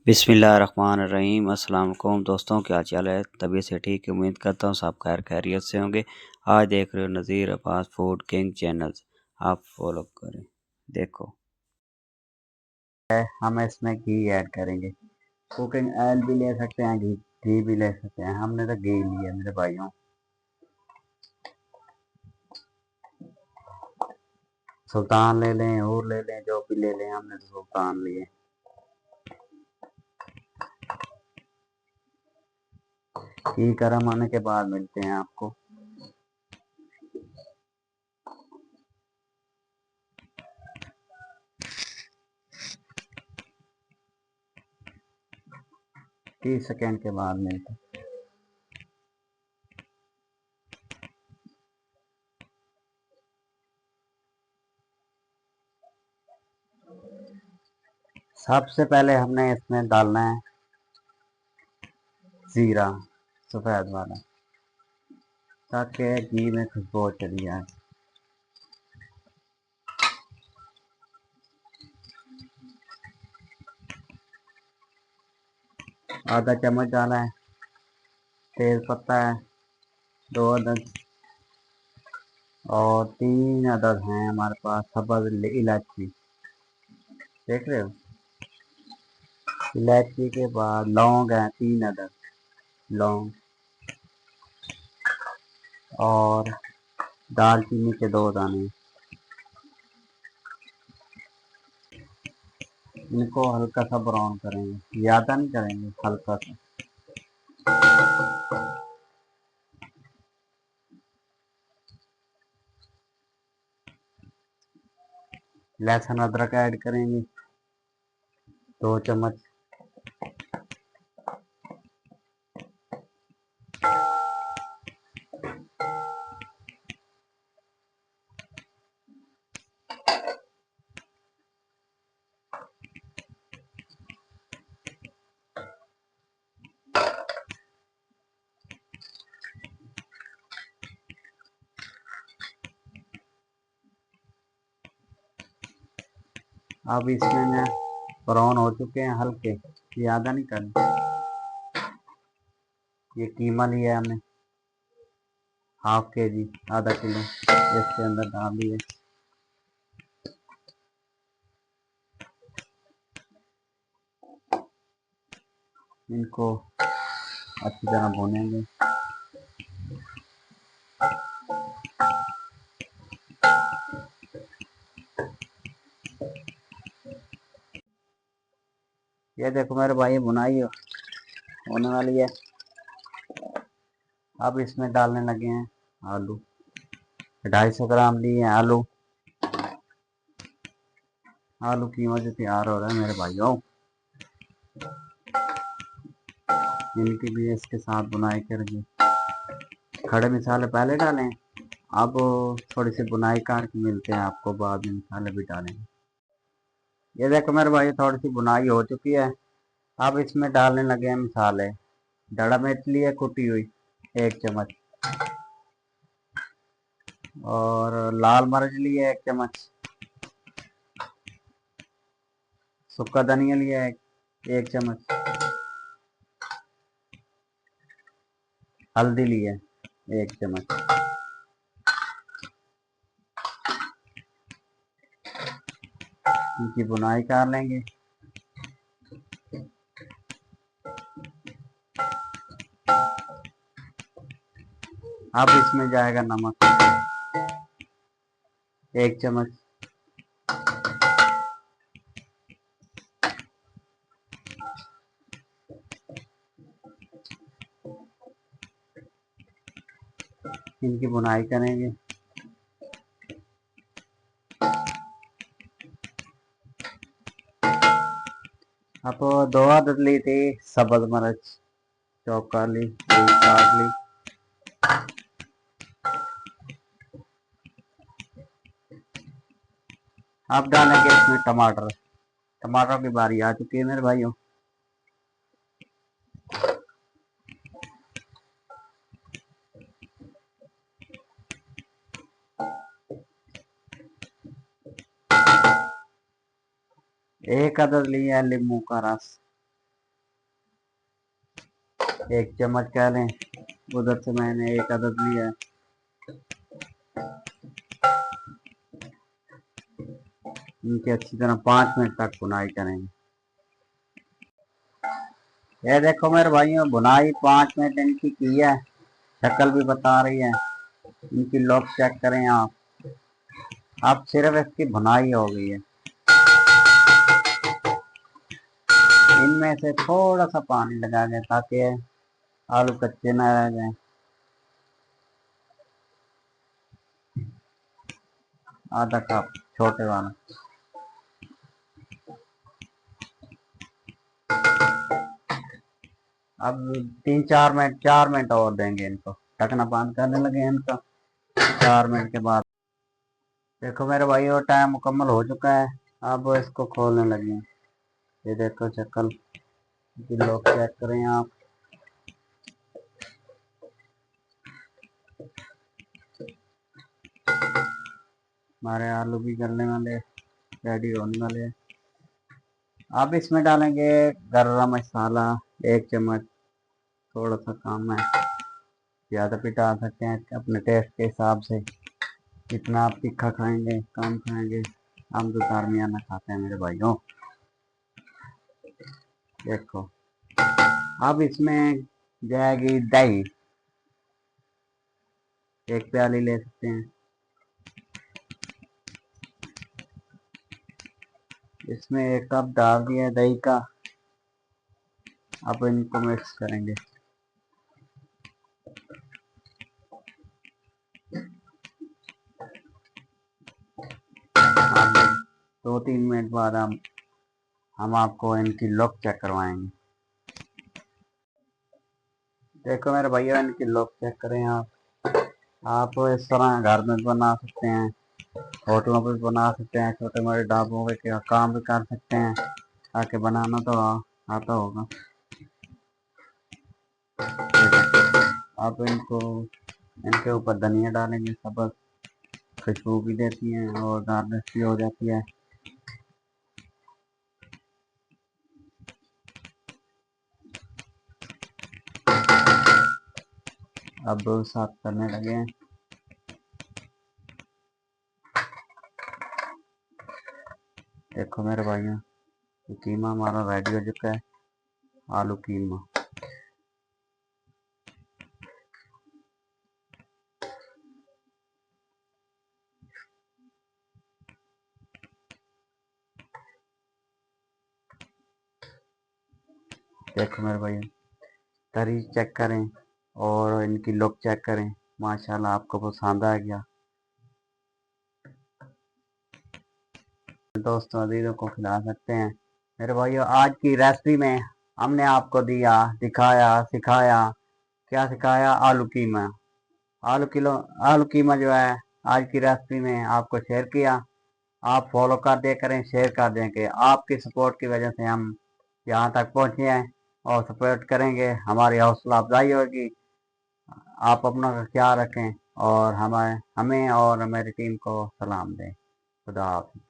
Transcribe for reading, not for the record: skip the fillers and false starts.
बिस्मिल्लाहिर्रहमानिर्रहीम। अस्सलाम वालेकुम दोस्तों, क्या चाल है? तबीयत से ठीक है? उम्मीद करता हूँ सब खैर खैरियत से होंगे। आज देख रहे हो नज़ीर अब्बास फूड किंग चैनल्स, आप फॉलो करें। देखो हम इसमें घी ऐड करेंगे। कुकिंग ऑयल भी ले सकते हैं, घी भी ले सकते हैं। हमने तो घी लिया मेरे भाइयों। सुल्तान ले लें और ले लें, जो भी ले लें, हमने तो सुल्तान लिए। घी गर्म होने के बाद मिलते हैं आपको। तीस सेकेंड के बाद मिलते हैं। सबसे पहले हमने इसमें डालना है जीरा सफेद वाला, ताकि घी में खुशबू चली जाए। आधा चम्मच डाला है। तेज पत्ता है 2 अदद, और 3 अदद हैं हमारे पास सब्ज़ इलायची। देख रहे हो? इलायची के बाद लौंग है 3 अदद लौंग, और दालचीनी के 2 दाने। इनको हल्का सा ब्राउन करेंगे, ज़्यादा नहीं करेंगे, हल्का सा। लहसुन अदरक ऐड करेंगे 2 चम्मच। अब इसमें ना ब्राउन हो चुके हैं हल्के, ज़्यादा नहीं करना। ये कीमा लिया है हमने ½ kg, आधा किलो, इसके अंदर डाल दिए। इनको अच्छी तरह भूनेंगे। ये देखो मेरे भाई, भुनाई होने वाली है। अब इसमें डालने लगे हैं आलू। 250 ग्राम लिए हैं आलू। आलू की वजह से तैयार हो रहा है मेरे भाइयों। इनकी भी इसके साथ बुनाई करेंगे। खड़े मसाले पहले डालें, अब थोड़ी सी बुनाई करके मिलते हैं आपको, बाद में मसाले भी डालेंगे। ये देखो मेरे भाई, थोड़ी सी बुनाई हो चुकी है। अब इसमें डालने लगे हैं मसाले। डड़ा मिर्च ली है कुटी हुई 1 चम्मच, और लाल मिर्च ली है 1 चम्मच, सूखा धनिया लिया है 1 चम्मच, हल्दी ली है 1 चम्मच। इनकी बुनाई कर लेंगे। अब इसमें जाएगा नमक 1 चम्मच, इनकी बुनाई करेंगे। अब 2 अदद ली थी सब्ज़ मिर्च, चॉप कर ली, काट ली। अब डालेंगे इसमें टमाटर। टमाटर की बारी आ चुकी है मेरे भाइयों। एक अदद लिया है नींबू का रस, 1 चम्मच कह लें, उधर से मैंने 1 अदद लिया है। इनकी अच्छी तरह 5 मिनट तक भुनाई करेंगे। ये देखो मेरे भाइयों, भुनाई 5 मिनट इनकी की है, शक्ल भी बता रही है। इनकी लुक चेक करें आप, अब सिर्फ इसकी भुनाई हो गई है। इनमें से थोड़ा सा पानी लगा दें ताकि आलू कच्चे ना रह जाएं। आधा कप छोटे वाला। अब 3-4 मिनट, 4 मिनट और देंगे इनको। ढकना बंद करने लगे इनका 4 मिनट के बाद। देखो मेरे भाइयों, टाइम मुकम्मल हो चुका है। अब इसको खोलने लगे हैं। ये देखो शक्ल, लोग चेक करें आप। हमारे आलू भी गलने वाले, रेडी होने वाले हैं। अब इसमें डालेंगे गरम मसाला 1 चम्मच, थोड़ा सा कम है, ज़्यादा भी डाल सकते हैं अपने टेस्ट के हिसाब से। कितना आप तीखा खाएंगे, कम खाएंगे, हम तो दरमियाना खाते हैं मेरे भाइयों। देखो अब इसमें जाएगी दही, 1 प्याली ले सकते हैं। इसमें 1 कप डाल दिया दही का। अब इनको मिक्स करेंगे। अब 2-3 मिनट बाद हम आपको इनकी लुक चेक करवाएंगे। देखो मेरे भैया, इनकी लुक चेक करें आप इस तरह घर में बना सकते हैं, होटलों पे बना सकते हैं, छोटे मोटे ढाबों पे क्या काम भी कर सकते हैं, ताकि बनाना तो आता होगा। आप इनको, इनके ऊपर धनिया डालेंगे, सब खुशबू भी देती हैं और गार्निश भी हो जाती है। अब साफ करने लगे हैं। देखो मेरे भाइयों, कीमा हमारा रेडी हो चुका है, आलू कीमा। देखो मेरे भाइयों, तरी चेक करें और इनकी लुक चेक करें। माशाल्लाह, आपको पसंद आ गया। दोस्तों अजीजों को खिला सकते हैं। मेरे भाइयों, आज की रेसिपी में हमने आपको दिया, दिखाया, सिखाया। क्या सिखाया? आलू कीमा। आलू कीमा जो है आज की रेसिपी में आपको शेयर किया। आप फॉलो कर दिया करें, शेयर कर दें कि आपकी सपोर्ट की वजह से हम यहाँ तक पहुँचे हैं, और सपोर्ट करेंगे, हमारी हौसला अफजाई होगी। आप अपना ख्याल रखें और हमें और मेरी टीम को सलाम दें। खुदा हाफ़िज़।